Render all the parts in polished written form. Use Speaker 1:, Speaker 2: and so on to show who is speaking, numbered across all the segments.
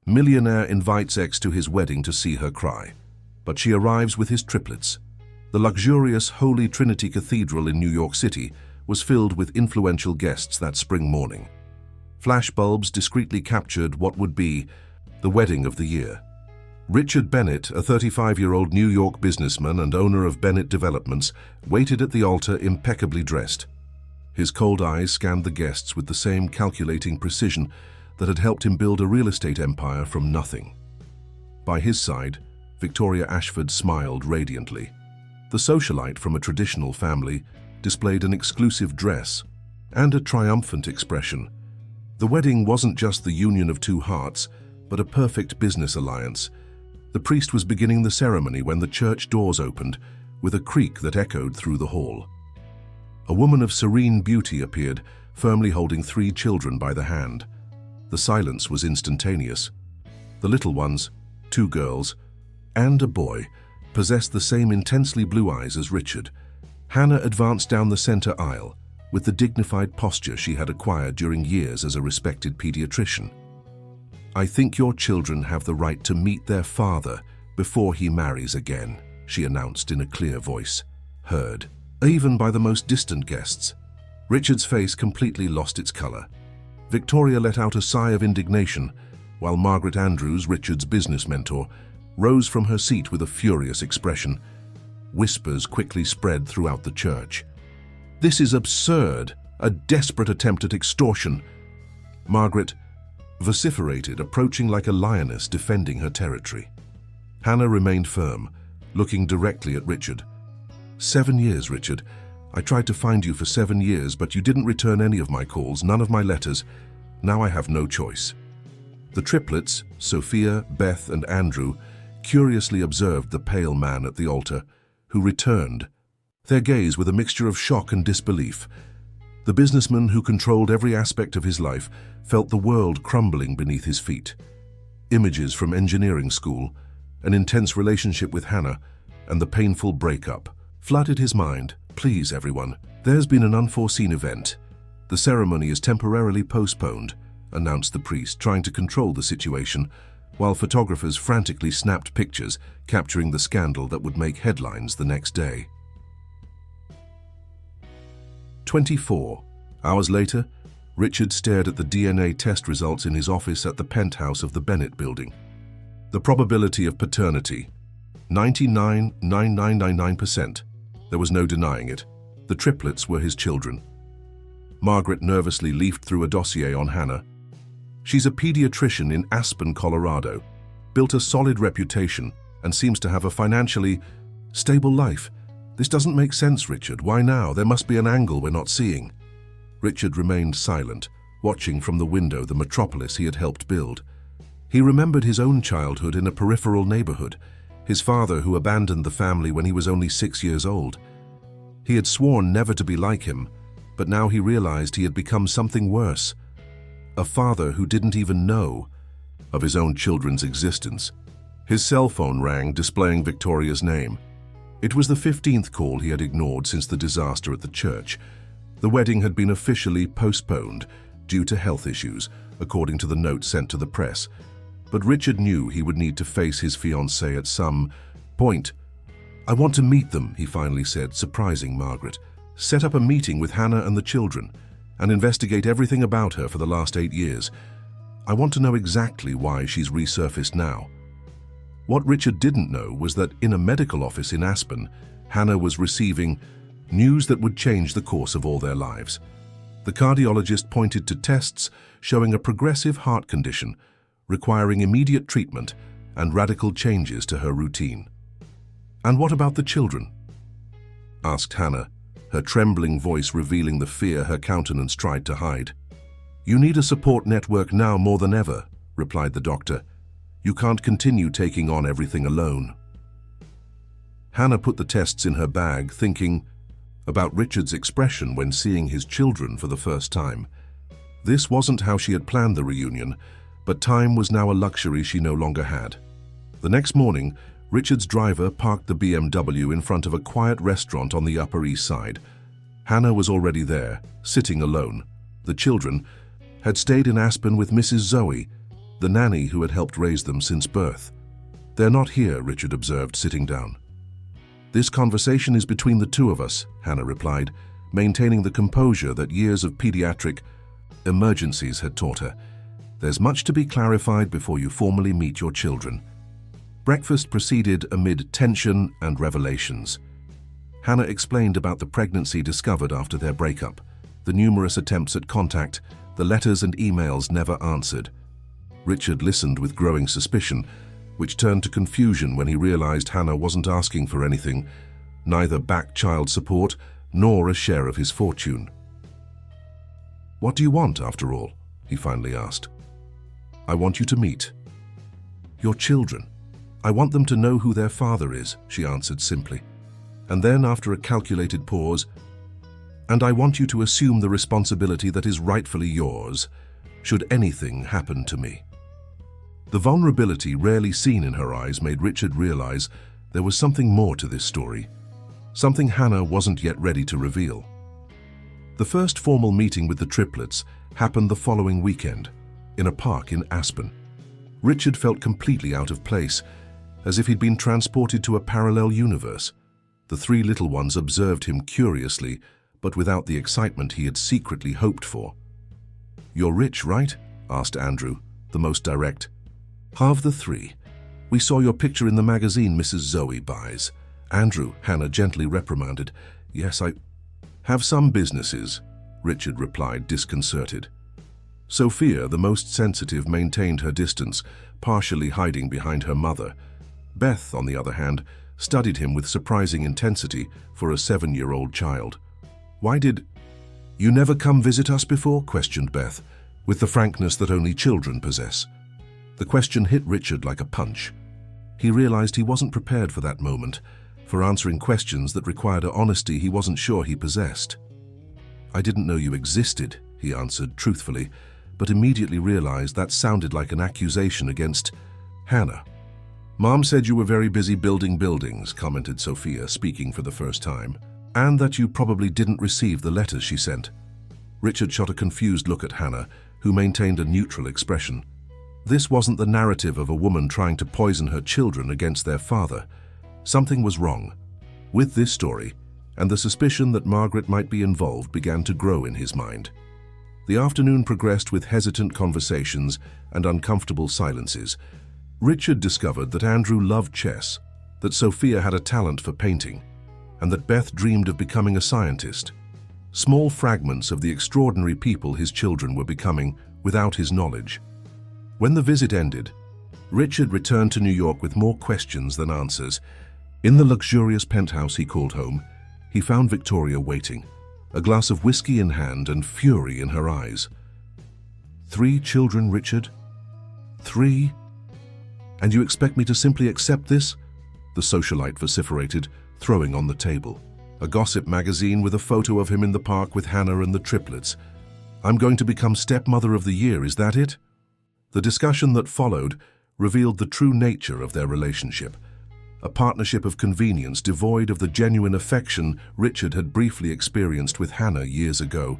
Speaker 1: Millionaire invites ex to his wedding to see her cry, but she arrives with his triplets. The luxurious Holy Trinity Cathedral in New York City was filled with influential guests that spring morning. Flashbulbs discreetly captured what would be the wedding of the year. Richard Bennett, a 35-year-old New York businessman and owner of Bennett Developments, waited at the altar impeccably dressed. His cold eyes scanned the guests with the same calculating precision that had helped him build a real estate empire from nothing. By his side, Victoria Ashford smiled radiantly. The socialite from a traditional family displayed an exclusive dress and a triumphant expression. The wedding wasn't just the union of two hearts, but a perfect business alliance. The priest was beginning the ceremony when the church doors opened, with a creak that echoed through the hall. A woman of serene beauty appeared, firmly holding 3 children by the hand. The silence was instantaneous. The little ones, 2 girls, and a boy, possessed the same intensely blue eyes as Richard. Hannah advanced down the center aisle, with the dignified posture she had acquired during years as a respected pediatrician. "I think your children have the right to meet their father before he marries again," she announced in a clear voice, heard even by the most distant guests. Richard's face completely lost its color. Victoria let out a sigh of indignation, while Margaret Andrews, Richard's business mentor, rose from her seat with a furious expression. Whispers quickly spread throughout the church. "This is absurd, a desperate attempt at extortion," Margaret vociferated, approaching like a lioness defending her territory. Hannah remained firm, looking directly at Richard. "7 years, Richard. I tried to find you for 7 years, but you didn't return any of my calls, none of my letters. Now I have no choice." The triplets, Sophia, Beth, and Andrew, curiously observed the pale man at the altar, who returned, their gaze with a mixture of shock and disbelief. The businessman who controlled every aspect of his life felt the world crumbling beneath his feet. Images from engineering school, an intense relationship with Hannah, and the painful breakup flooded his mind. "Please, everyone, there's been an unforeseen event. The ceremony is temporarily postponed," announced the priest, trying to control the situation, while photographers frantically snapped pictures capturing the scandal that would make headlines the next day. 24 hours later, Richard stared at the DNA test results in his office at the penthouse of the Bennett building. The probability of paternity, 99.9999%. There was no denying it. The triplets were his children. Margaret nervously leafed through a dossier on Hannah. "She's a pediatrician in Aspen, Colorado, built a solid reputation, and seems to have a financially stable life. This doesn't make sense, Richard. Why now? There must be an angle we're not seeing." Richard remained silent, watching from the window the metropolis he had helped build. He remembered his own childhood in a peripheral neighborhood, his father who abandoned the family when he was only 6 years old. He had sworn never to be like him, but now he realized he had become something worse. A father who didn't even know of his own children's existence. His cell phone rang, displaying Victoria's name. It was the 15th call he had ignored since the disaster at the church. The wedding had been officially postponed due to health issues, according to the note sent to the press. But Richard knew he would need to face his fiancée at some point. "I want to meet them," he finally said, surprising Margaret. "Set up a meeting with Hannah and the children, and investigate everything about her for the last 8 years. I want to know exactly why she's resurfaced now." What Richard didn't know was that in a medical office in Aspen, Hannah was receiving news that would change the course of all their lives. The cardiologist pointed to tests showing a progressive heart condition, requiring immediate treatment and radical changes to her routine. "And what about the children?" asked Hannah, her trembling voice revealing the fear her countenance tried to hide. "You need a support network now more than ever," replied the doctor. "You can't continue taking on everything alone." Hannah put the tests in her bag, thinking about Richard's expression when seeing his children for the first time. This wasn't how she had planned the reunion, but time was now a luxury she no longer had. The next morning, Richard's driver parked the BMW in front of a quiet restaurant on the Upper East Side. Hannah was already there, sitting alone. The children had stayed in Aspen with Mrs. Zoe, the nanny who had helped raise them since birth. "They're not here," Richard observed, sitting down. "This conversation is between the two of us," Hannah replied, maintaining the composure that years of pediatric emergencies had taught her. "There's much to be clarified before you formally meet your children." Breakfast proceeded amid tension and revelations. Hannah explained about the pregnancy discovered after their breakup, the numerous attempts at contact, the letters and emails never answered. Richard listened with growing suspicion, which turned to confusion when he realized Hannah wasn't asking for anything, neither back child support nor a share of his fortune. "What do you want, after all?" he finally asked. "I want you to meet your children. I want them to know who their father is," she answered simply. And then, after a calculated pause, "And I want you to assume the responsibility that is rightfully yours, should anything happen to me." The vulnerability rarely seen in her eyes made Richard realize there was something more to this story, something Hannah wasn't yet ready to reveal. The first formal meeting with the triplets happened the following weekend, in a park in Aspen. Richard felt completely out of place, as if he'd been transported to a parallel universe. The three little ones observed him curiously, but without the excitement he had secretly hoped for. "You're rich, right?" asked Andrew, the most direct. "Half the three. We saw your picture in the magazine Mrs. Zoe buys." "Andrew," Hannah gently reprimanded. "Yes, I have some businesses," Richard replied, disconcerted. Sophia, the most sensitive, maintained her distance, partially hiding behind her mother. Beth, on the other hand, studied him with surprising intensity for a 7-year-old child. "Why did you never come visit us before?" questioned Beth, with the frankness that only children possess. The question hit Richard like a punch. He realized he wasn't prepared for that moment, for answering questions that required an honesty he wasn't sure he possessed. "I didn't know you existed," he answered truthfully, but immediately realized that sounded like an accusation against Hannah. "Mom said you were very busy building buildings," commented Sophia, speaking for the first time, "and that you probably didn't receive the letters she sent." Richard shot a confused look at Hannah, who maintained a neutral expression. This wasn't the narrative of a woman trying to poison her children against their father. Something was wrong with this story, and the suspicion that Margaret might be involved began to grow in his mind. The afternoon progressed with hesitant conversations and uncomfortable silences. Richard discovered that Andrew loved chess, that Sophia had a talent for painting, and that Beth dreamed of becoming a scientist. Small fragments of the extraordinary people his children were becoming without his knowledge. When the visit ended, Richard returned to New York with more questions than answers. In the luxurious penthouse he called home, he found Victoria waiting, a glass of whiskey in hand and fury in her eyes. "3 children, Richard? 3? And you expect me to simply accept this?" the socialite vociferated, throwing on the table a gossip magazine with a photo of him in the park with Hannah and the triplets. "I'm going to become stepmother of the year, is that it?" The discussion that followed revealed the true nature of their relationship, a partnership of convenience devoid of the genuine affection Richard had briefly experienced with Hannah years ago.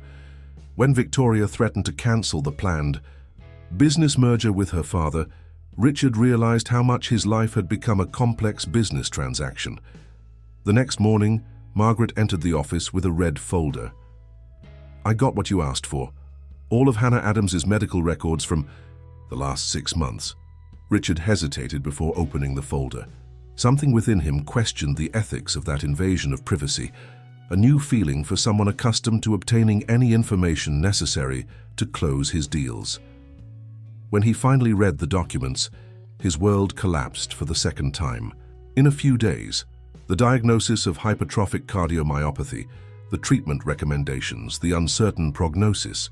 Speaker 1: When Victoria threatened to cancel the planned business merger with her father, Richard realized how much his life had become a complex business transaction. The next morning, Margaret entered the office with a red folder. "I got what you asked for. All of Hannah Adams's medical records from the last 6 months." Richard hesitated before opening the folder. Something within him questioned the ethics of that invasion of privacy, a new feeling for someone accustomed to obtaining any information necessary to close his deals. When he finally read the documents, his world collapsed for the second time. In a few days, the diagnosis of hypertrophic cardiomyopathy, the treatment recommendations, the uncertain prognosis.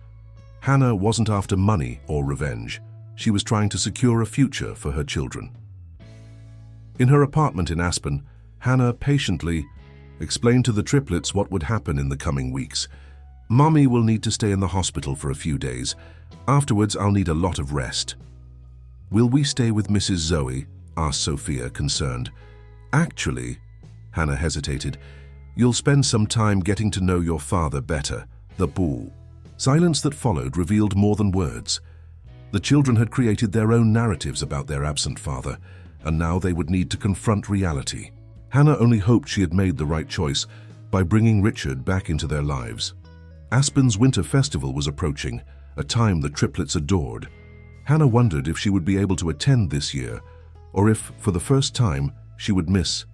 Speaker 1: Hannah wasn't after money or revenge. She was trying to secure a future for her children. In her apartment in Aspen, Hannah patiently explained to the triplets what would happen in the coming weeks. "Mommy will need to stay in the hospital for a few days. Afterwards, I'll need a lot of rest." "Will we stay with Mrs. Zoe?" asked Sophia, concerned. "Actually," Hannah hesitated, "you'll spend some time getting to know your father better." The bull. Silence that followed revealed more than words. The children had created their own narratives about their absent father, and now they would need to confront reality. Hannah only hoped she had made the right choice by bringing Richard back into their lives. Aspen's Winter Festival was approaching, a time the triplets adored. Hannah wondered if she would be able to attend this year, or if, for the first time, she would miss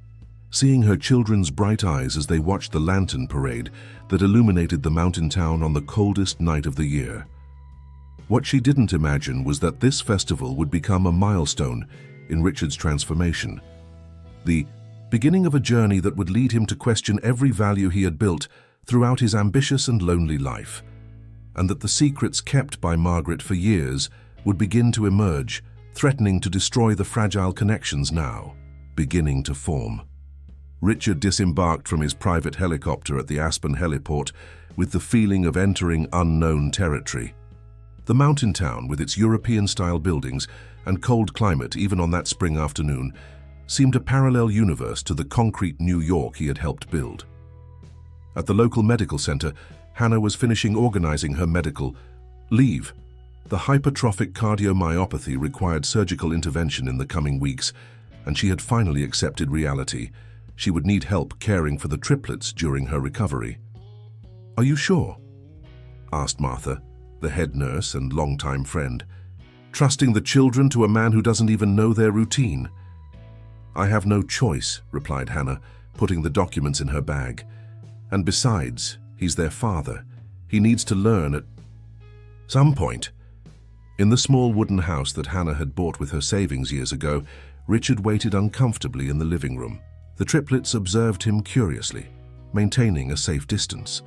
Speaker 1: seeing her children's bright eyes as they watched the lantern parade that illuminated the mountain town on the coldest night of the year. What she didn't imagine was that this festival would become a milestone in Richard's transformation, the beginning of a journey that would lead him to question every value he had built throughout his ambitious and lonely life, and that the secrets kept by Margaret for years would begin to emerge, threatening to destroy the fragile connections now beginning to form. Richard disembarked from his private helicopter at the Aspen heliport with the feeling of entering unknown territory. The mountain town, with its European-style buildings and cold climate even on that spring afternoon, seemed a parallel universe to the concrete New York he had helped build. At the local medical center, Hannah was finishing organizing her medical leave. The hypertrophic cardiomyopathy required surgical intervention in the coming weeks, and she had finally accepted reality. She would need help caring for the triplets during her recovery. "Are you sure?" asked Martha, the head nurse and longtime friend, trusting the children to a man who doesn't even know their routine. "I have no choice," replied Hannah, putting the documents in her bag. "And besides, he's their father. He needs to learn at some point." In the small wooden house that Hannah had bought with her savings years ago, Richard waited uncomfortably in the living room. The triplets observed him curiously, maintaining a safe distance.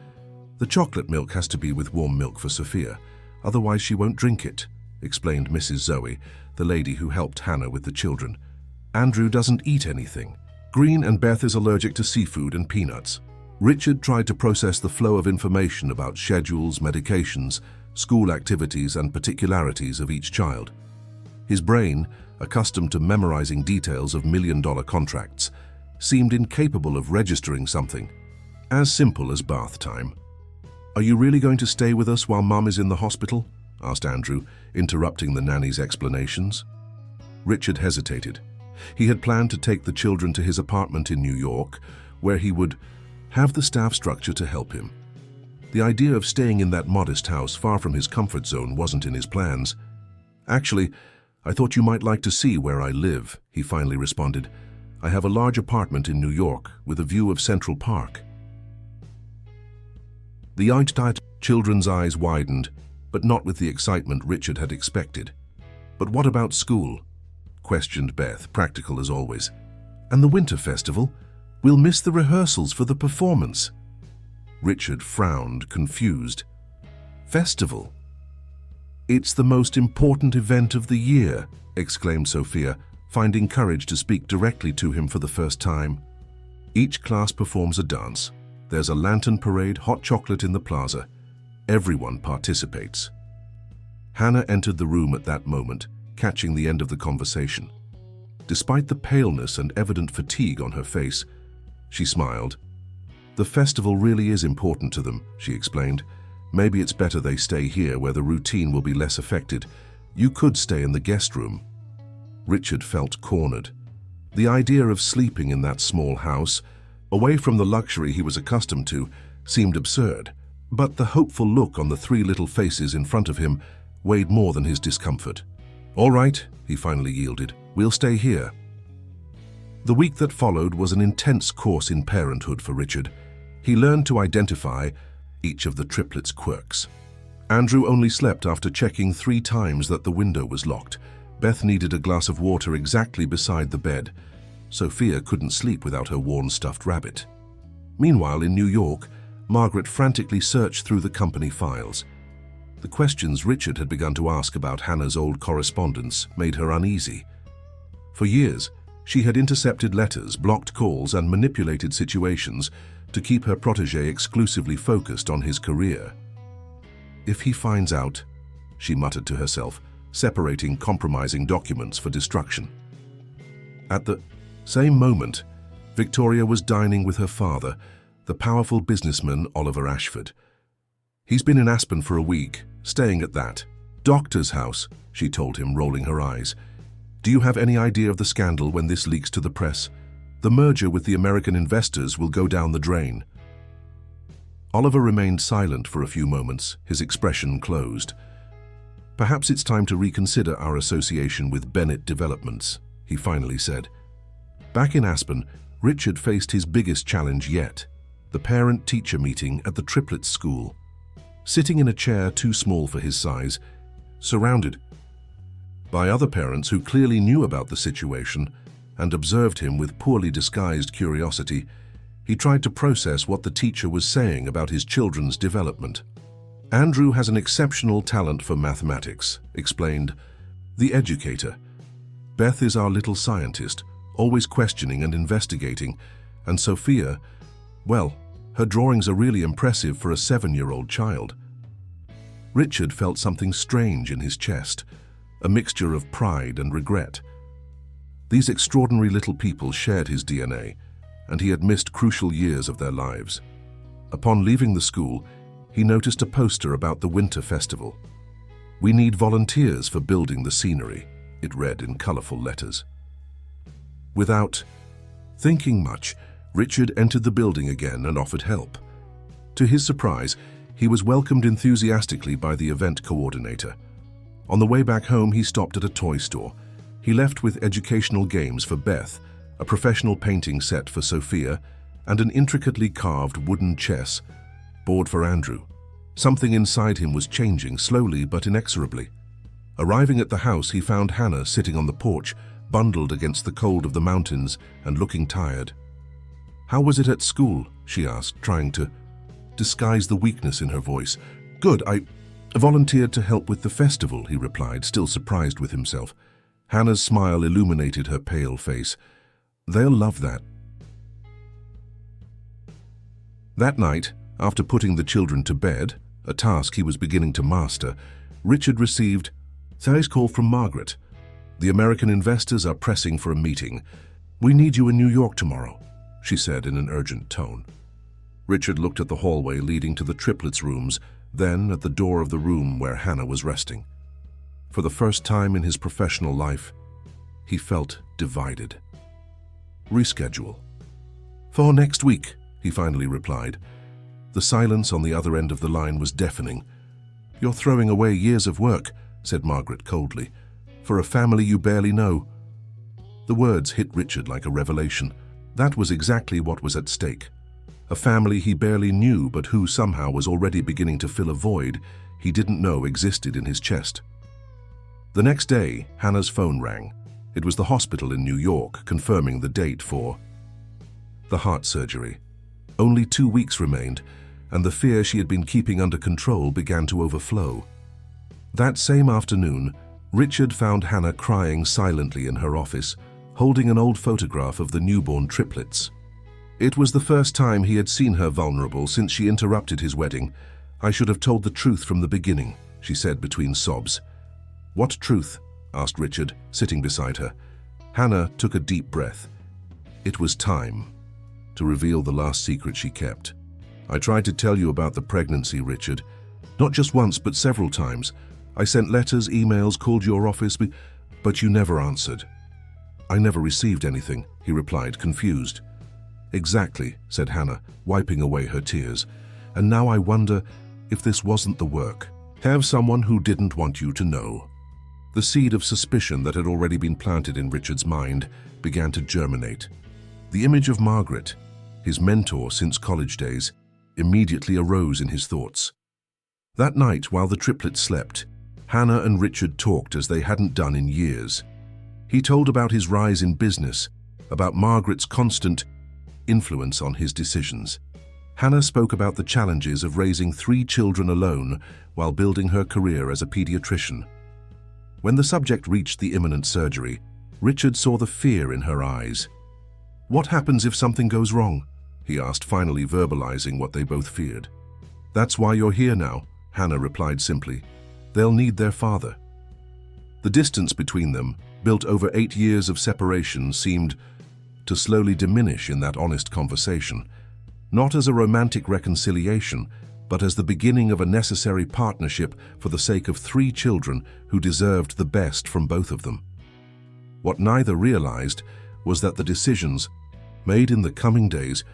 Speaker 1: "The chocolate milk has to be with warm milk for Sophia, otherwise she won't drink it," explained Mrs. Zoe, the lady who helped Hannah with the children. "Andrew doesn't eat anything. Green and Beth is allergic to seafood and peanuts." Richard tried to process the flow of information about schedules, medications, school activities, and particularities of each child. His brain, accustomed to memorizing details of million-dollar contracts, seemed incapable of registering something as simple as bath time. "Are you really going to stay with us while Mom is in the hospital?" asked Andrew, interrupting the nanny's explanations. Richard hesitated. He had planned to take the children to his apartment in New York, where he would have the staff structure to help him. The idea of staying in that modest house far from his comfort zone wasn't in his plans. "Actually, I thought you might like to see where I live," he finally responded. "I have a large apartment in New York with a view of Central Park." The tight children's eyes widened, but not with the excitement Richard had expected. "But what about school?" questioned Beth, practical as always. "And the Winter Festival? We'll miss the rehearsals for the performance." Richard frowned, confused. "Festival? It's the most important event of the year," exclaimed Sophia, finding courage to speak directly to him for the first time. "Each class performs a dance. There's a lantern parade, hot chocolate in the plaza. Everyone participates." Hannah entered the room at that moment, catching the end of the conversation. Despite the paleness and evident fatigue on her face, she smiled. "The festival really is important to them," she explained. "Maybe it's better they stay here where the routine will be less affected. You could stay in the guest room." Richard felt cornered. The idea of sleeping in that small house, away from the luxury he was accustomed to, seemed absurd. But the hopeful look on the three little faces in front of him weighed more than his discomfort. "All right," he finally yielded. "We'll stay here." The week that followed was an intense course in parenthood for Richard. He learned to identify each of the triplets' quirks. Andrew only slept after checking 3 times that the window was locked. Beth needed a glass of water exactly beside the bed. Sophia couldn't sleep without her worn stuffed rabbit. Meanwhile, in New York, Margaret frantically searched through the company files. The questions Richard had begun to ask about Hannah's old correspondence made her uneasy. For years, she had intercepted letters, blocked calls, and manipulated situations to keep her protégé exclusively focused on his career. "If he finds out," she muttered to herself, separating compromising documents for destruction. At the same moment, Victoria was dining with her father, the powerful businessman Oliver Ashford. "He's been in Aspen for a week, staying at that," "Doctor's house," she told him, rolling her eyes. "Do you have any idea of the scandal when this leaks to the press? The merger with the American investors will go down the drain." Oliver remained silent for a few moments, his expression closed. "Perhaps it's time to reconsider our association with Bennett Developments," he finally said. Back in Aspen, Richard faced his biggest challenge yet, the parent-teacher meeting at the Triplets school. Sitting in a chair too small for his size, surrounded by other parents who clearly knew about the situation and observed him with poorly disguised curiosity, he tried to process what the teacher was saying about his children's development. "Andrew has an exceptional talent for mathematics," explained the educator. "Beth is our little scientist, always questioning and investigating, and Sophia, well, her drawings are really impressive for a 7-year-old child." Richard felt something strange in his chest, a mixture of pride and regret. These extraordinary little people shared his DNA, and he had missed crucial years of their lives. Upon leaving the school, he noticed a poster about the winter festival. "We need volunteers for building the scenery," it read in colorful letters. Without thinking much, Richard entered the building again and offered help. To his surprise, he was welcomed enthusiastically by the event coordinator. On the way back home, he stopped at a toy store. He left with educational games for Beth, a professional painting set for Sophia, and an intricately carved wooden chess board for Andrew. Something inside him was changing, slowly but inexorably. Arriving at the house, he found Hannah sitting on the porch, bundled against the cold of the mountains and looking tired. "How was it at school?" she asked, trying to disguise the weakness in her voice. "Good, I volunteered to help with the festival," he replied, still surprised with himself. Hannah's smile illuminated her pale face. "They'll love that." That night, after putting the children to bed, a task he was beginning to master, Richard received Thursday's call from Margaret. "The American investors are pressing for a meeting. We need you in New York tomorrow," she said in an urgent tone. Richard looked at the hallway leading to the Triplets' rooms, then at the door of the room where Hannah was resting. For the first time in his professional life, he felt divided. "Reschedule." "For next week," he finally replied. The silence on the other end of the line was deafening. "You're throwing away years of work," said Margaret coldly, "for a family you barely know." The words hit Richard like a revelation. That was exactly what was at stake. A family he barely knew, but who somehow was already beginning to fill a void he didn't know existed in his chest. The next day, Hannah's phone rang. It was the hospital in New York, confirming the date for the heart surgery. Only 2 weeks remained, and the fear she had been keeping under control began to overflow. That same afternoon, Richard found Hannah crying silently in her office, holding an old photograph of the newborn triplets. It was the first time he had seen her vulnerable since she interrupted his wedding. "I should have told the truth from the beginning," she said between sobs. "What truth?" asked Richard, sitting beside her. Hannah took a deep breath. It was time to reveal the last secret she kept. "I tried to tell you about the pregnancy, Richard. Not just once, but several times. I sent letters, emails, called your office, but you never answered." "I never received anything," he replied, confused. "Exactly," said Hannah, wiping away her tears. "And now I wonder if this wasn't the work. Have someone who didn't want you to know." The seed of suspicion that had already been planted in Richard's mind began to germinate. The image of Margaret, his mentor since college days, immediately arose in his thoughts. That night, while the triplets slept, Hannah and Richard talked as they hadn't done in years. He told about his rise in business, about Margaret's constant influence on his decisions. Hannah spoke about the challenges of raising 3 children alone while building her career as a pediatrician. When the subject reached the imminent surgery, Richard saw the fear in her eyes. "What happens if something goes wrong?" he asked, finally verbalizing what they both feared. "That's why you're here now," Hannah replied simply. "They'll need their father." The distance between them, built over 8 years of separation, seemed to slowly diminish in that honest conversation, not as a romantic reconciliation, but as the beginning of a necessary partnership for the sake of 3 children who deserved the best from both of them. What neither realized was that the decisions made in the coming days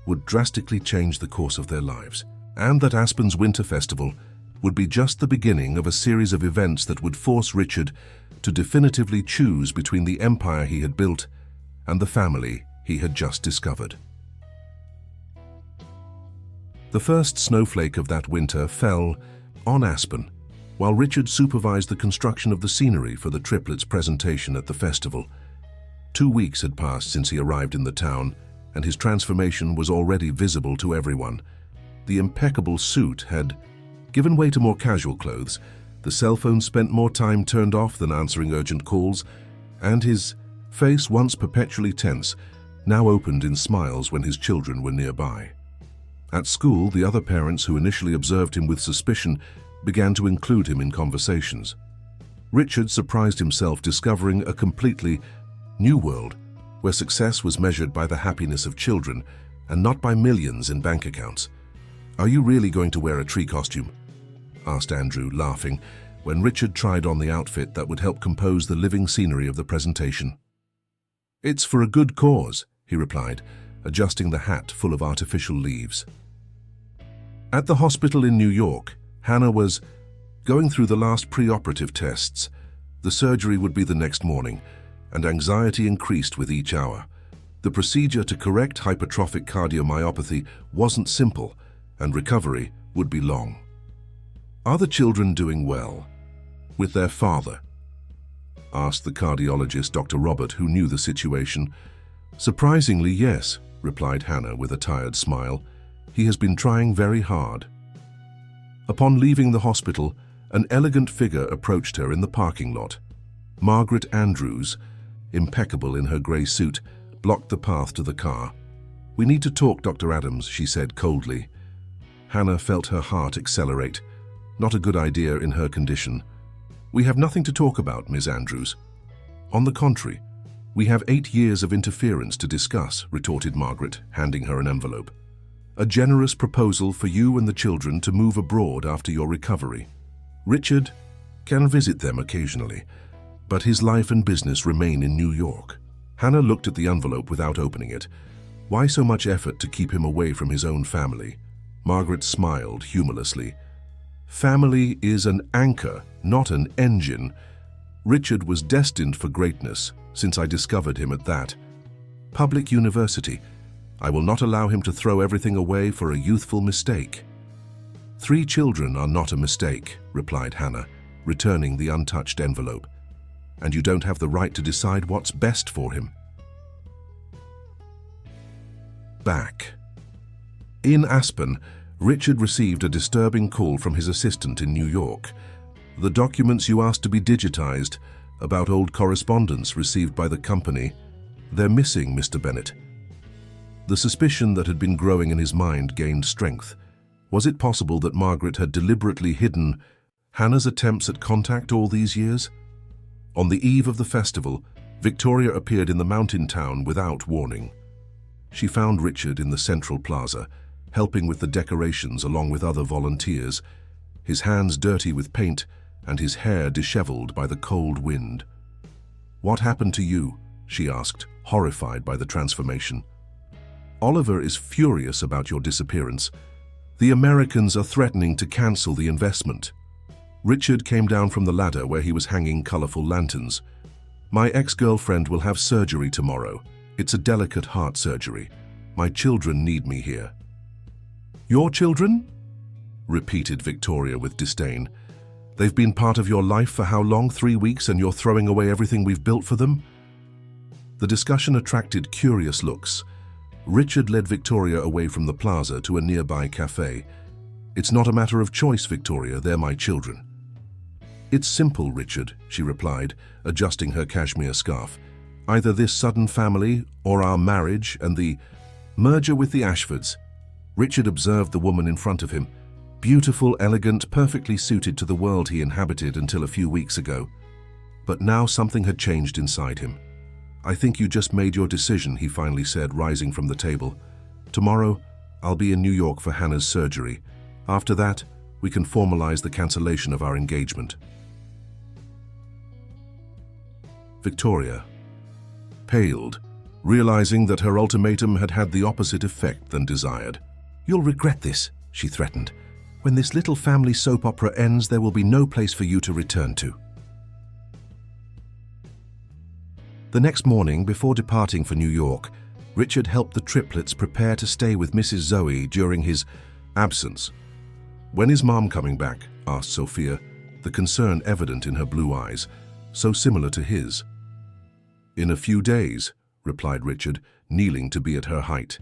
Speaker 1: would drastically change the course of their lives, and that Aspen's Winter Festival would be just the beginning of a series of events that would force Richard to definitively choose between the empire he had built and the family he had just discovered. The first snowflake of that winter fell on Aspen, while Richard supervised the construction of the scenery for the Triplets' presentation at the festival. 2 weeks had passed since he arrived in the town, and his transformation was already visible to everyone. The impeccable suit had given way to more casual clothes, the cell phone spent more time turned off than answering urgent calls, and his face, once perpetually tense, now opened in smiles when his children were nearby. At school, the other parents who initially observed him with suspicion began to include him in conversations. Richard surprised himself discovering a completely new world where success was measured by the happiness of children and not by millions in bank accounts. "Are you really going to wear a tree costume?" asked Andrew, laughing, when Richard tried on the outfit that would help compose the living scenery of the presentation. "It's for a good cause," he replied, adjusting the hat full of artificial leaves. At the hospital in New York, Hannah was going through the last pre-operative tests. The surgery would be the next morning, and anxiety increased with each hour. The procedure to correct hypertrophic cardiomyopathy wasn't simple, and recovery would be long. "Are the children doing well with their father?" asked the cardiologist, Dr. Robert, who knew the situation. "Surprisingly, yes," replied Hannah with a tired smile. "He has been trying very hard." Upon leaving the hospital, an elegant figure approached her in the parking lot. Margaret Andrews, impeccable in her grey suit, blocked the path to the car. "We need to talk, Dr. Adams," she said coldly. Hannah felt her heart accelerate. Not a good idea in her condition. "We have nothing to talk about, Ms. Andrews." "On the contrary, we have 8 years of interference to discuss," retorted Margaret, handing her an envelope. "A generous proposal for you and the children to move abroad after your recovery. Richard can visit them occasionally, but his life and business remain in New York." Hannah looked at the envelope without opening it. Why so much effort to keep him away from his own family? Margaret smiled humorlessly. "Family is an anchor, not an engine. Richard was destined for greatness since I discovered him at that public university. I will not allow him to throw everything away for a youthful mistake." "3 children are not a mistake," replied Hannah, returning the untouched envelope. "And you don't have the right to decide what's best for him." Back in Aspen, Richard received a disturbing call from his assistant in New York. "The documents you asked to be digitized about old correspondence received by the company, they're missing, Mr. Bennett." The suspicion that had been growing in his mind gained strength. Was it possible that Margaret had deliberately hidden Hannah's attempts at contact all these years? On the eve of the festival, Victoria appeared in the mountain town without warning. She found Richard in the central plaza, helping with the decorations along with other volunteers, his hands dirty with paint and his hair disheveled by the cold wind. "What happened to you?" she asked, horrified by the transformation. "Oliver is furious about your disappearance. The Americans are threatening to cancel the investment." Richard came down from the ladder where he was hanging colorful lanterns. "My ex-girlfriend will have surgery tomorrow. It's a delicate heart surgery. My children need me here." "Your children?" repeated Victoria with disdain. "They've been part of your life for how long? 3 weeks, and you're throwing away everything we've built for them?" The discussion attracted curious looks. Richard led Victoria away from the plaza to a nearby cafe. "It's not a matter of choice, Victoria. They're my children." "It's simple, Richard," she replied, adjusting her cashmere scarf. "Either this sudden family or our marriage and the merger with the Ashfords." Richard observed the woman in front of him. Beautiful, elegant, perfectly suited to the world he inhabited until a few weeks ago. But now something had changed inside him. "I think you just made your decision," he finally said, rising from the table. "Tomorrow, I'll be in New York for Hannah's surgery. After that, we can formalize the cancellation of our engagement. Victoria paled, realizing that her ultimatum had had the opposite effect than desired. "You'll regret this," she threatened. "When this little family soap opera ends, there will be no place for you to return to." The next morning, before departing for New York, Richard helped the triplets prepare to stay with Mrs. Zoe during his absence. "When is Mom coming back?" asked Sophia, the concern evident in her blue eyes, so similar to his. "In a few days," replied Richard, kneeling to be at her height,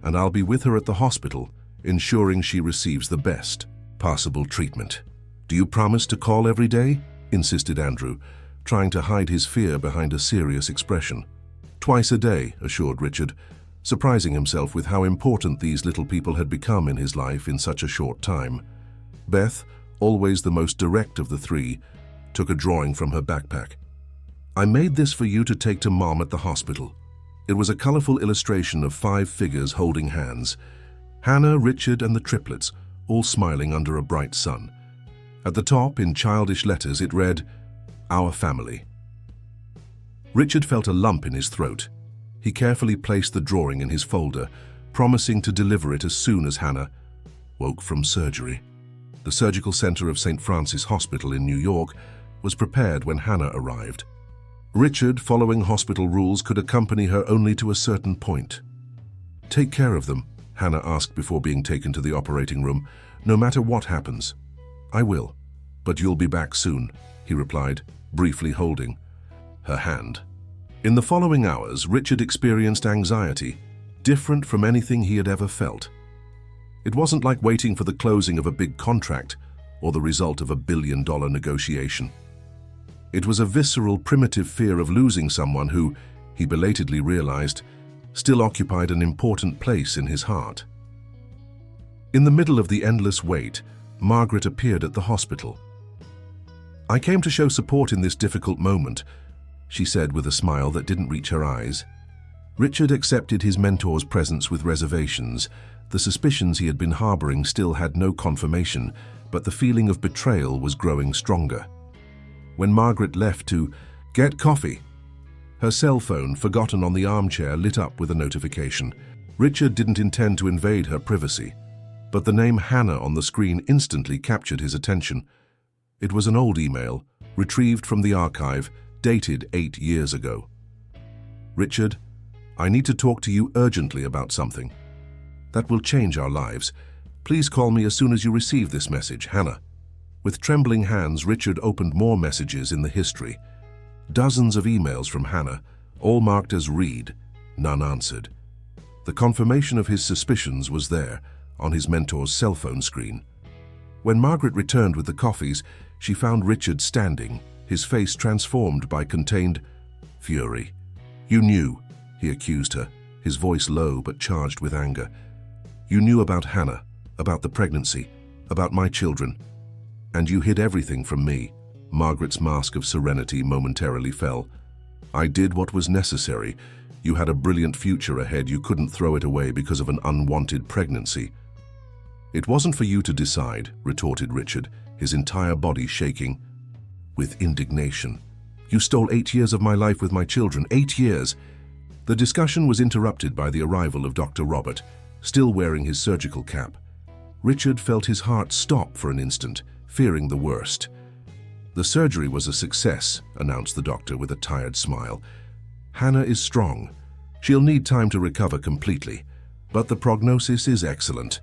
Speaker 1: "and I'll be with her at the hospital, ensuring she receives the best possible treatment." "Do you promise to call every day?" insisted Andrew, trying to hide his fear behind a serious expression. "Twice a day," assured Richard, surprising himself with how important these little people had become in his life in such a short time. Beth, always the most direct of the three, took a drawing from her backpack. "I made this for you to take to Mom at the hospital." It was a colorful illustration of 5 figures holding hands. Hannah, Richard, and the triplets, all smiling under a bright sun. At the top, in childish letters, it read, "Our family." Richard felt a lump in his throat. He carefully placed the drawing in his folder, promising to deliver it as soon as Hannah woke from surgery. The surgical center of St. Francis Hospital in New York was prepared when Hannah arrived. Richard, following hospital rules, could accompany her only to a certain point. "Take care of them," Hannah asked before being taken to the operating room. "No matter what happens." "I will, but you'll be back soon," he replied, briefly holding her hand. In the following hours, Richard experienced anxiety, different from anything he had ever felt. It wasn't like waiting for the closing of a big contract or the result of a billion-dollar negotiation. It was a visceral, primitive fear of losing someone who, he belatedly realized, still occupied an important place in his heart. In the middle of the endless wait, Margaret appeared at the hospital. "I came to show support in this difficult moment," she said with a smile that didn't reach her eyes. Richard accepted his mentor's presence with reservations. The suspicions he had been harboring still had no confirmation, but the feeling of betrayal was growing stronger. When Margaret left to get coffee, her cell phone, forgotten on the armchair, lit up with a notification. Richard didn't intend to invade her privacy, but the name Hannah on the screen instantly captured his attention. It was an old email, retrieved from the archive, dated 8 years ago. "Richard, I need to talk to you urgently about something that will change our lives. Please call me as soon as you receive this message, Hannah." With trembling hands, Richard opened more messages in the history. Dozens of emails from Hannah, all marked as read, none answered. The confirmation of his suspicions was there, on his mentor's cell phone screen. When Margaret returned with the coffees, she found Richard standing, his face transformed by contained fury. "You knew," he accused her, his voice low but charged with anger. "You knew about Hannah, about the pregnancy, about my children. And you hid everything from me." Margaret's mask of serenity momentarily fell. "I did what was necessary. You had a brilliant future ahead. You couldn't throw it away because of an unwanted pregnancy." "It wasn't for you to decide," retorted Richard, his entire body shaking with indignation. "You stole 8 years of my life with my children. 8 years!" The discussion was interrupted by the arrival of Dr. Robert, still wearing his surgical cap. Richard felt his heart stop for an instant, fearing the worst. "The surgery was a success," announced the doctor with a tired smile. "Hannah is strong. She'll need time to recover completely, but the prognosis is excellent."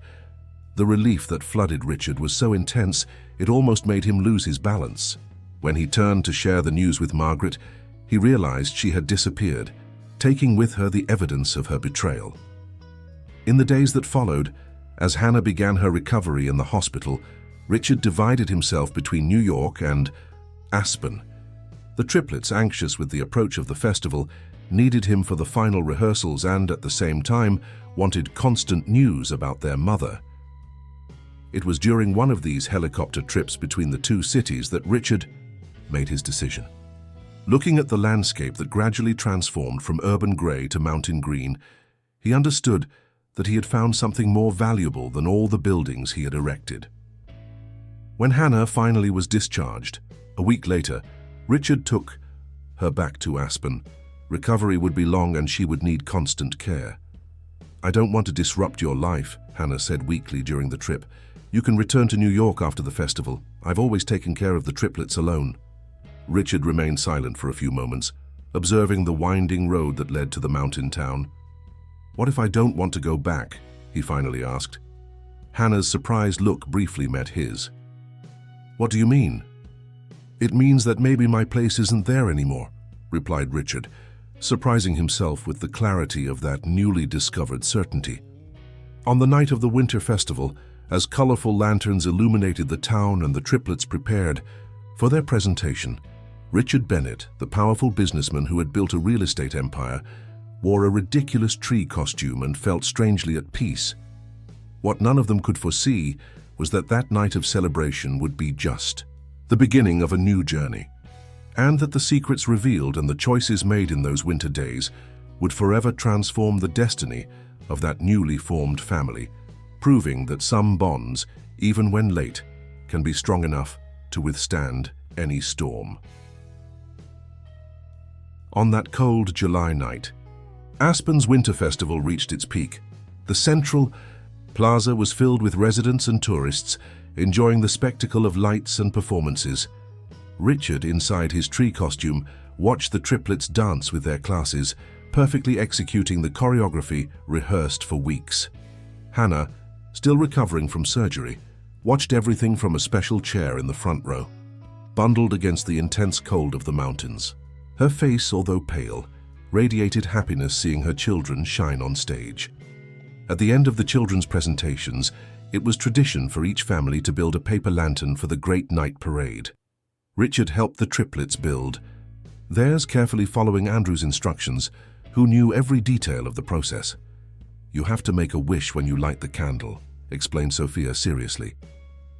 Speaker 1: The relief that flooded Richard was so intense it almost made him lose his balance. When he turned to share the news with Margaret, he realized she had disappeared, taking with her the evidence of her betrayal. In the days that followed, as Hannah began her recovery in the hospital, Richard divided himself between New York and Aspen. The triplets, anxious with the approach of the festival, needed him for the final rehearsals and, at the same time, wanted constant news about their mother. It was during one of these helicopter trips between the two cities that Richard made his decision. Looking at the landscape that gradually transformed from urban gray to mountain green, he understood that he had found something more valuable than all the buildings he had erected. When Hannah finally was discharged, a week later, Richard took her back to Aspen. Recovery would be long and she would need constant care. "I don't want to disrupt your life," Hannah said weakly during the trip. "You can return to New York after the festival. I've always taken care of the triplets alone." Richard remained silent for a few moments, observing the winding road that led to the mountain town. "What if I don't want to go back?" he finally asked. Hannah's surprised look briefly met his. "What do you mean?" "It means that maybe my place isn't there anymore," replied Richard, surprising himself with the clarity of that newly discovered certainty. On the night of the winter festival, as colorful lanterns illuminated the town and the triplets prepared for their presentation, Richard Bennett, the powerful businessman who had built a real estate empire, wore a ridiculous tree costume and felt strangely at peace. What none of them could foresee was that that night of celebration would be just the beginning of a new journey, and that the secrets revealed and the choices made in those winter days would forever transform the destiny of that newly formed family, proving that some bonds, even when late, can be strong enough to withstand any storm. On that cold July night, Aspen's Winter Festival reached its peak. The central plaza was filled with residents and tourists enjoying the spectacle of lights and performances. Richard, inside his tree costume, watched the triplets dance with their classes, perfectly executing the choreography rehearsed for weeks. Hannah, still recovering from surgery, watched everything from a special chair in the front row, bundled against the intense cold of the mountains. Her face, although pale, radiated happiness seeing her children shine on stage. At the end of the children's presentations, it was tradition for each family to build a paper lantern for the great night parade. Richard helped the triplets build theirs, carefully following Andrew's instructions, who knew every detail of the process. "You have to make a wish when you light the candle," explained Sophia seriously.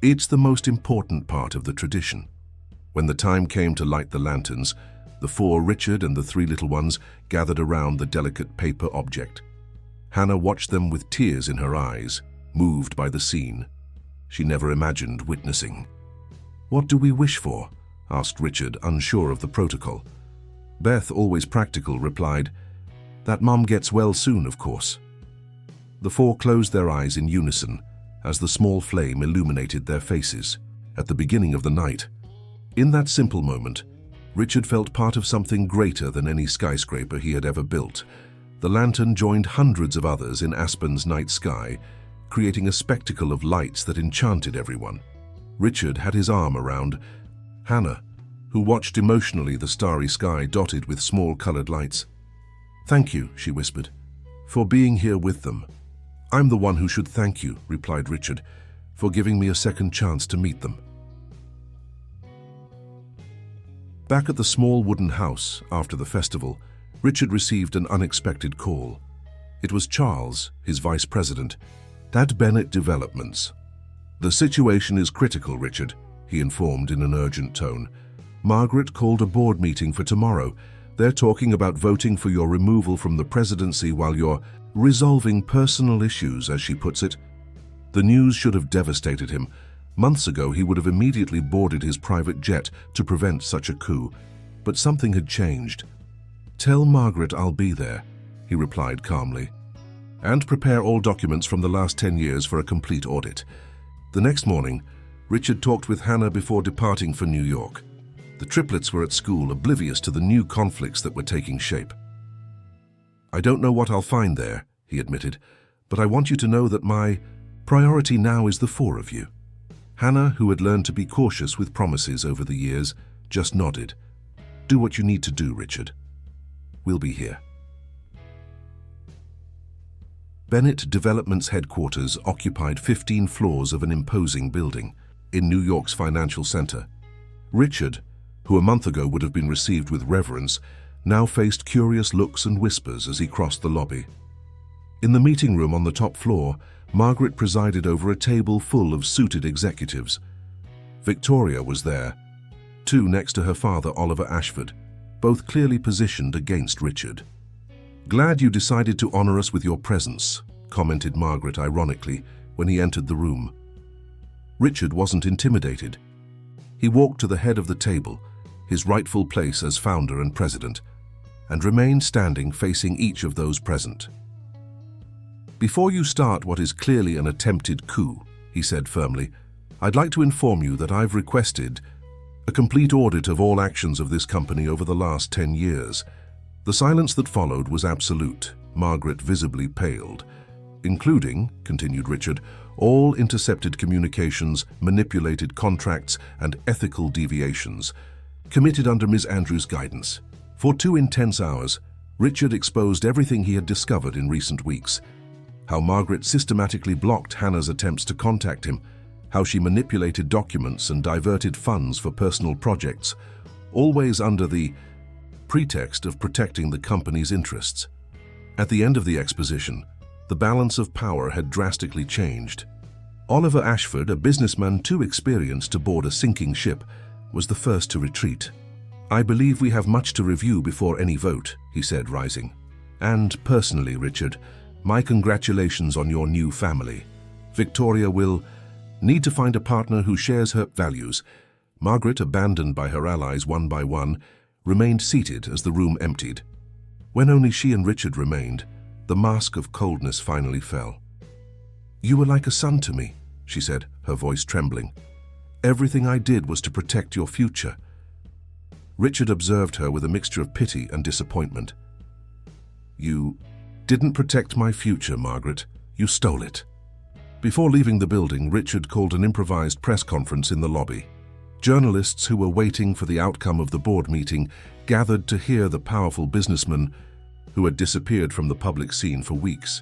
Speaker 1: "It's the most important part of the tradition." When the time came to light the lanterns, the four, Richard and the three little ones, gathered around the delicate paper object. Hannah watched them with tears in her eyes, moved by the scene she never imagined witnessing. "What do we wish for?" asked Richard, unsure of the protocol. Beth, always practical, replied, "That Mom gets well soon, of course." The four closed their eyes in unison as the small flame illuminated their faces at the beginning of the night. In that simple moment, Richard felt part of something greater than any skyscraper he had ever built. The lantern joined hundreds of others in Aspen's night sky, creating a spectacle of lights that enchanted everyone. Richard had his arm around Hannah, who watched emotionally the starry sky dotted with small colored lights. "Thank you," she whispered, "for being here with them." "I'm the one who should thank you," replied Richard, "for giving me a second chance to meet them." Back at the small wooden house after the festival, Richard received an unexpected call. It was Charles, his vice president, at Bennett Developments. "The situation is critical, Richard," he informed in an urgent tone. "Margaret called a board meeting for tomorrow. They're talking about voting for your removal from the presidency while you're resolving personal issues, as she puts it." The news should have devastated him. Months ago, he would have immediately boarded his private jet to prevent such a coup. But something had changed. "Tell Margaret I'll be there," he replied calmly. "And prepare all documents from the last 10 years for a complete audit." The next morning, Richard talked with Hannah before departing for New York. The triplets were at school, oblivious to the new conflicts that were taking shape. "I don't know what I'll find there," he admitted, "but I want you to know that my priority now is the four of you." Hannah, who had learned to be cautious with promises over the years, just nodded. "Do what you need to do, Richard. We'll be here." Bennett Developments headquarters occupied 15 floors of an imposing building in New York's financial center. Richard, who a month ago would have been received with reverence, now faced curious looks and whispers as he crossed the lobby. In the meeting room on the top floor, Margaret presided over a table full of suited executives. Victoria was there, too, next to her father, Oliver Ashford, both clearly positioned against Richard. "Glad you decided to honor us with your presence," commented Margaret ironically when he entered the room. Richard wasn't intimidated. He walked to the head of the table, his rightful place as founder and president, and remained standing facing each of those present. "Before you start what is clearly an attempted coup," he said firmly, "I'd like to inform you that I've requested a complete audit of all actions of this company over the last 10 years. The silence that followed was absolute. Margaret visibly paled. "Including," continued Richard, "all intercepted communications, manipulated contracts, and ethical deviations, committed under Ms. Andrews' guidance." For 2 intense hours, Richard exposed everything he had discovered in recent weeks. How Margaret systematically blocked Hannah's attempts to contact him, how she manipulated documents and diverted funds for personal projects, always under the pretext of protecting the company's interests. At the end of the exposition, the balance of power had drastically changed. Oliver Ashford, a businessman too experienced to board a sinking ship, was the first to retreat. "I believe we have much to review before any vote," he said, rising. "And personally, Richard, my congratulations on your new family. Victoria will need to find a partner who shares her values." Margaret, abandoned by her allies one by one, remained seated as the room emptied. When only she and Richard remained, the mask of coldness finally fell. "You were like a son to me," she said, her voice trembling. "Everything I did was to protect your future." Richard observed her with a mixture of pity and disappointment. "You didn't protect my future, Margaret. You stole it." Before leaving the building, Richard called an improvised press conference in the lobby. Journalists who were waiting for the outcome of the board meeting gathered to hear the powerful businessman who had disappeared from the public scene for weeks.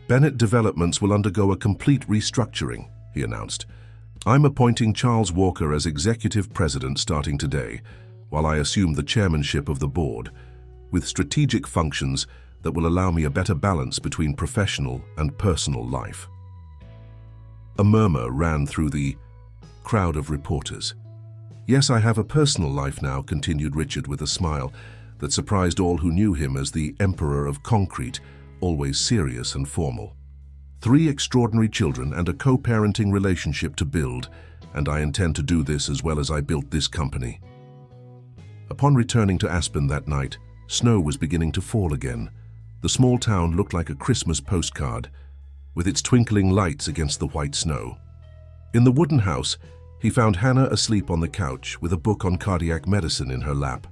Speaker 1: "Bennett Developments will undergo a complete restructuring," he announced. "I'm appointing Charles Walker as executive president starting today, while I assume the chairmanship of the board, with strategic functions that will allow me a better balance between professional and personal life." A murmur ran through the crowd of reporters. "Yes, I have a personal life now," continued Richard with a smile that surprised all who knew him as the Emperor of Concrete, always serious and formal. "3 extraordinary children and a co-parenting relationship to build, and I intend to do this as well as I built this company." Upon returning to Aspen that night, snow was beginning to fall again. The small town looked like a Christmas postcard, with its twinkling lights against the white snow. In the wooden house, he found Hannah asleep on the couch with a book on cardiac medicine in her lap.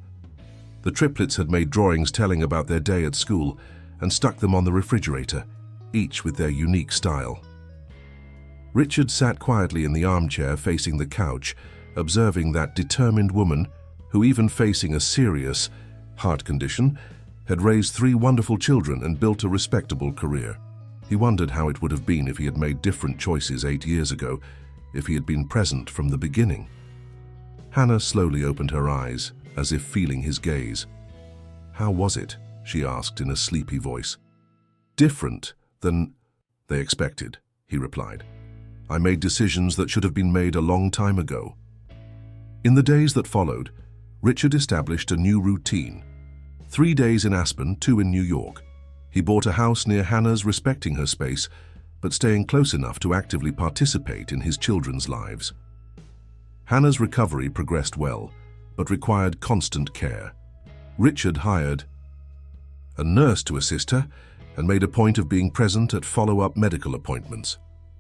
Speaker 1: The triplets had made drawings telling about their day at school and stuck them on the refrigerator, each with their unique style. Richard sat quietly in the armchair facing the couch, observing that determined woman who, even facing a serious heart condition, had raised 3 wonderful children and built a respectable career. He wondered how it would have been if he had made different choices 8 years ago, if he had been present from the beginning. Hannah slowly opened her eyes, as if feeling his gaze. "How was it?" she asked in a sleepy voice. "Different than they expected," he replied. "I made decisions that should have been made a long time ago." In the days that followed, Richard established a new routine. 3 days in Aspen, 2 in New York. He bought a house near Hannah's, respecting her space, but staying close enough to actively participate in his children's lives. Hannah's recovery progressed well, but required constant care. Richard hired a nurse to assist her and made a point of being present at follow-up medical appointments.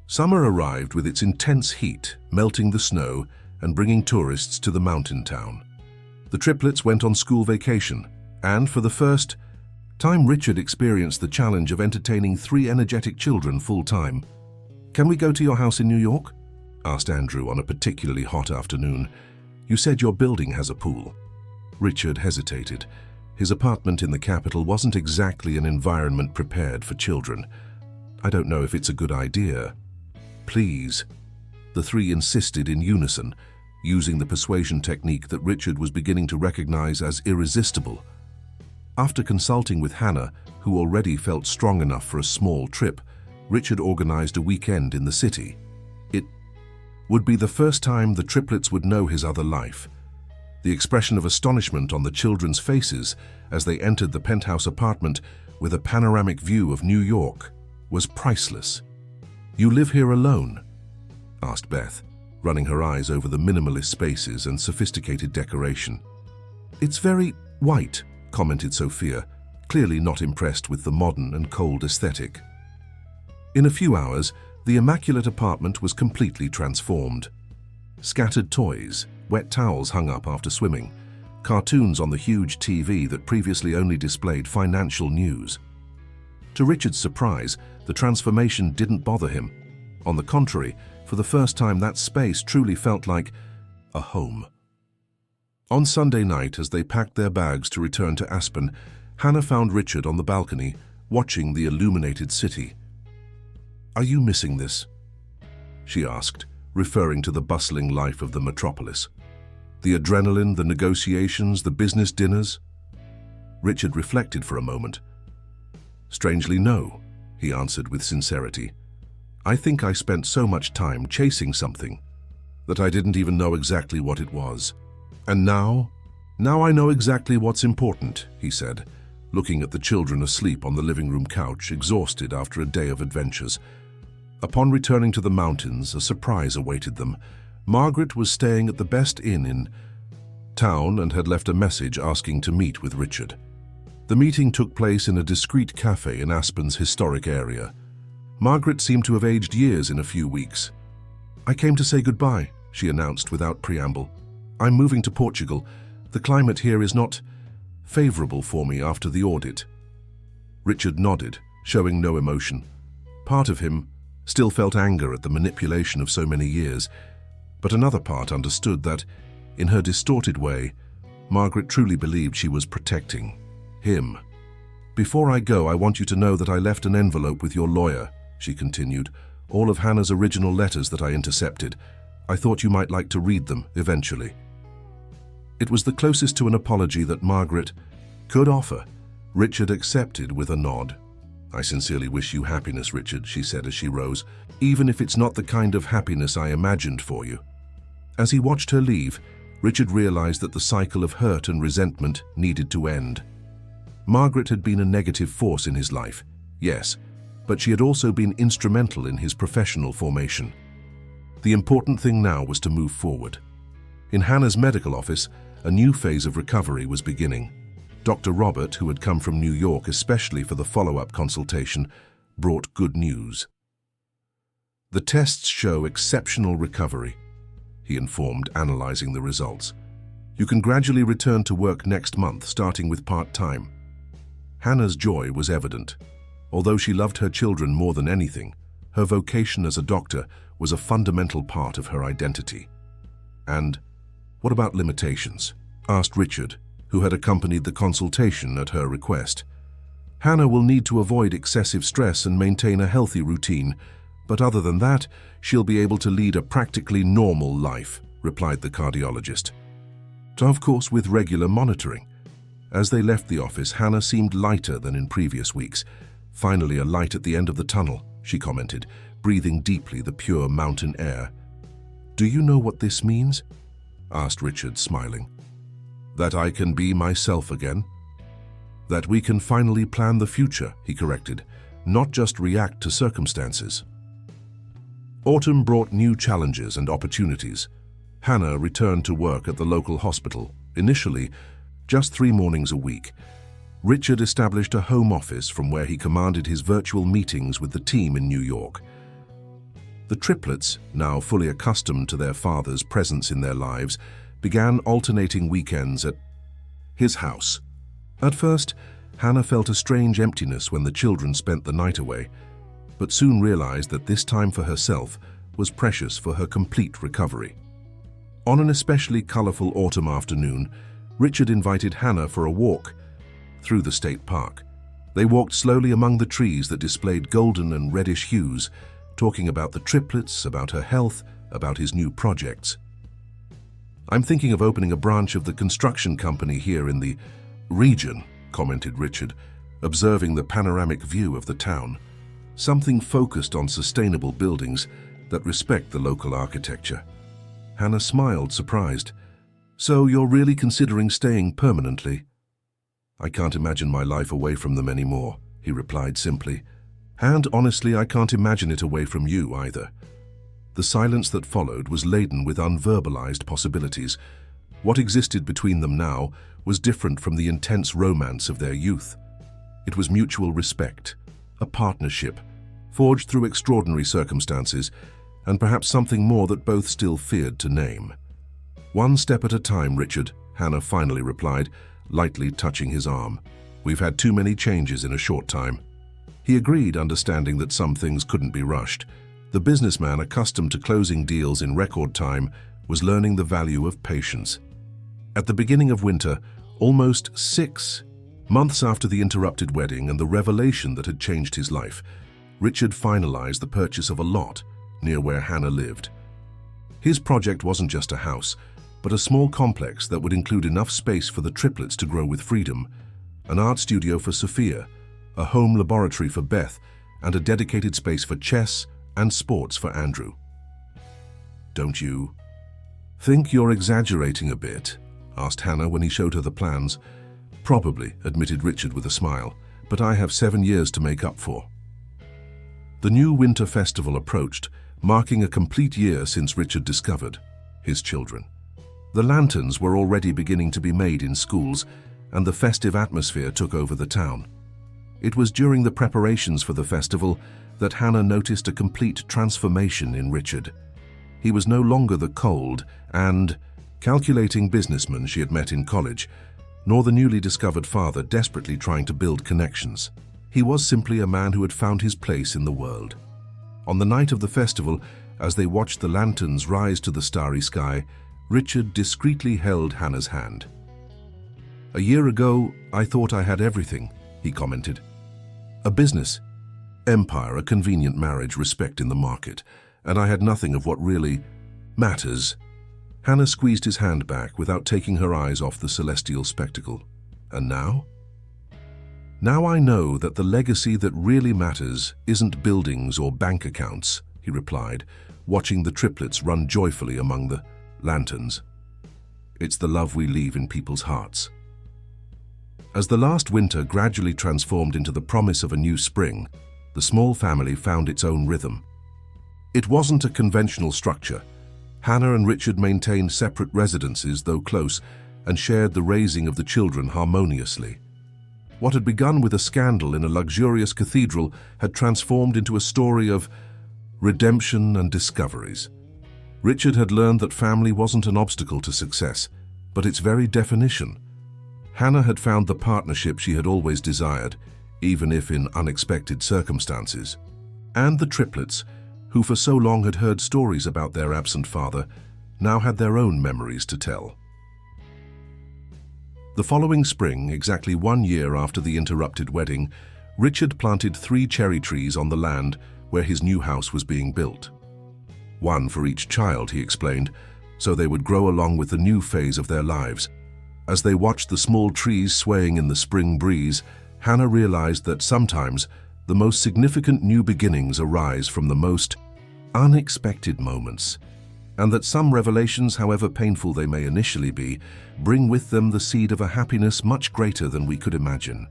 Speaker 1: Summer arrived with its intense heat, melting the snow and bringing tourists to the mountain town. The triplets went on school vacation, and for the first time Richard experienced the challenge of entertaining 3 energetic children full-time. "Can we go to your house in New York?" asked Andrew on a particularly hot afternoon. "You said your building has a pool." Richard hesitated. His apartment in the capital wasn't exactly an environment prepared for children. "I don't know if it's a good idea." "Please." The 3 insisted in unison, using the persuasion technique that Richard was beginning to recognize as irresistible. After consulting with Hannah, who already felt strong enough for a small trip, Richard organized a weekend in the city. It would be the first time the triplets would know his other life. The expression of astonishment on the children's faces as they entered the penthouse apartment with a panoramic view of New York was priceless. "You live here alone?" asked Beth, running her eyes over the minimalist spaces and sophisticated decoration. "It's very white," commented Sophia, clearly not impressed with the modern and cold aesthetic. In a few hours, the immaculate apartment was completely transformed. Scattered toys, wet towels hung up after swimming, cartoons on the huge TV that previously only displayed financial news. To Richard's surprise, the transformation didn't bother him. On the contrary, for the first time that space truly felt like a home. On Sunday night, as they packed their bags to return to Aspen, Hannah found Richard on the balcony, watching the illuminated city. "Are you missing this?" she asked, referring to the bustling life of the metropolis. "The adrenaline, the negotiations, the business dinners?" Richard reflected for a moment. "Strangely, no," he answered with sincerity. "I think I spent so much time chasing something that I didn't even know exactly what it was. And now I know exactly what's important," he said, looking at the children asleep on the living room couch, exhausted after a day of adventures. Upon returning to the mountains, a surprise awaited them. Margaret was staying at the best inn in town and had left a message asking to meet with Richard. The meeting took place in a discreet cafe in Aspen's historic area. Margaret seemed to have aged years in a few weeks. "I came to say goodbye," she announced without preamble. "I'm moving to Portugal. The climate here is not favorable for me after the audit." Richard nodded, showing no emotion. Part of him still felt anger at the manipulation of so many years, but another part understood that, in her distorted way, Margaret truly believed she was protecting him. "Before I go, I want you to know that I left an envelope with your lawyer," she continued, "all of Hannah's original letters that I intercepted. I thought you might like to read them eventually." It was the closest to an apology that Margaret could offer. Richard accepted with a nod. "I sincerely wish you happiness, Richard," she said as she rose, "even if it's not the kind of happiness I imagined for you." As he watched her leave, Richard realized that the cycle of hurt and resentment needed to end. Margaret had been a negative force in his life, yes, but she had also been instrumental in his professional formation. The important thing now was to move forward. In Hannah's medical office, a new phase of recovery was beginning. Dr. Robert, who had come from New York especially for the follow-up consultation, brought good news. "The tests show exceptional recovery," he informed, analyzing the results. "You can gradually return to work next month, starting with part-time." Hannah's joy was evident. Although she loved her children more than anything, her vocation as a doctor was a fundamental part of her identity. "And what about limitations?" asked Richard, who had accompanied the consultation at her request. "Hannah will need to avoid excessive stress and maintain a healthy routine, but other than that, she'll be able to lead a practically normal life," replied the cardiologist. "Of course, with regular monitoring." As they left the office, Hannah seemed lighter than in previous weeks. "Finally a light at the end of the tunnel," she commented, breathing deeply the pure mountain air. "Do you know what this means?" asked Richard, smiling. "That I can be myself again. That we can finally plan the future," he corrected, "not just react to circumstances." Autumn brought new challenges and opportunities. Hannah returned to work at the local hospital, initially just 3 mornings a week. Richard established a home office from where he commanded his virtual meetings with the team in New York. The triplets, now fully accustomed to their father's presence in their lives, began alternating weekends at his house. At first, Hannah felt a strange emptiness when the children spent the night away, but soon realized that this time for herself was precious for her complete recovery. On an especially colorful autumn afternoon, Richard invited Hannah for a walk through the state park. They walked slowly among the trees that displayed golden and reddish hues, talking about the triplets, about her health, about his new projects. "I'm thinking of opening a branch of the construction company here in the region," commented Richard, observing the panoramic view of the town. "Something focused on sustainable buildings that respect the local architecture." Hannah smiled, surprised. "So you're really considering staying permanently?" "I can't imagine my life away from them anymore," he replied simply. And honestly, I can't imagine it away from you either. The silence that followed was laden with unverbalized possibilities. What existed between them now was different from the intense romance of their youth. It was mutual respect, a partnership, forged through extraordinary circumstances, and perhaps something more that both still feared to name. "One step at a time, Richard," Hannah finally replied, lightly touching his arm. "We've had too many changes in a short time." He agreed, understanding that some things couldn't be rushed. The businessman, accustomed to closing deals in record time, was learning the value of patience. At the beginning of winter, almost 6 months after the interrupted wedding and the revelation that had changed his life, Richard finalized the purchase of a lot near where Hannah lived. His project wasn't just a house, but a small complex that would include enough space for the triplets to grow with freedom, an art studio for Sophia, a home laboratory for Beth, and a dedicated space for chess and sports for Andrew. "Don't you think you're exaggerating a bit?" asked Hannah when he showed her the plans. "Probably," admitted Richard with a smile, "but I have 7 years to make up for." The new winter festival approached, marking a complete year since Richard discovered his children. The lanterns were already beginning to be made in schools, and the festive atmosphere took over the town. It was during the preparations for the festival that Hannah noticed a complete transformation in Richard. He was no longer the cold and calculating businessman she had met in college, nor the newly discovered father desperately trying to build connections. He was simply a man who had found his place in the world. On the night of the festival, as they watched the lanterns rise to the starry sky, Richard discreetly held Hannah's hand. "A year ago, I thought I had everything," he commented. "A business, empire, a convenient marriage, respect in the market, and I had nothing of what really matters." Hannah squeezed his hand back without taking her eyes off the celestial spectacle. "And now?" "Now I know that the legacy that really matters isn't buildings or bank accounts," he replied, watching the triplets run joyfully among the lanterns. "It's the love we leave in people's hearts." As the last winter gradually transformed into the promise of a new spring, the small family found its own rhythm. It wasn't a conventional structure. Hannah and Richard maintained separate residences, though close, and shared the raising of the children harmoniously. What had begun with a scandal in a luxurious cathedral had transformed into a story of redemption and discoveries. Richard had learned that family wasn't an obstacle to success, but its very definition. Hannah had found the partnership she had always desired, even if in unexpected circumstances. And the triplets, who for so long had heard stories about their absent father, now had their own memories to tell. The following spring, exactly 1 year after the interrupted wedding, Richard planted 3 cherry trees on the land where his new house was being built. "One for each child," he explained, so they would grow along with the new phase of their lives. As they watched the small trees swaying in the spring breeze, Hannah realized that sometimes the most significant new beginnings arise from the most unexpected moments, and that some revelations, however painful they may initially be, bring with them the seed of a happiness much greater than we could imagine.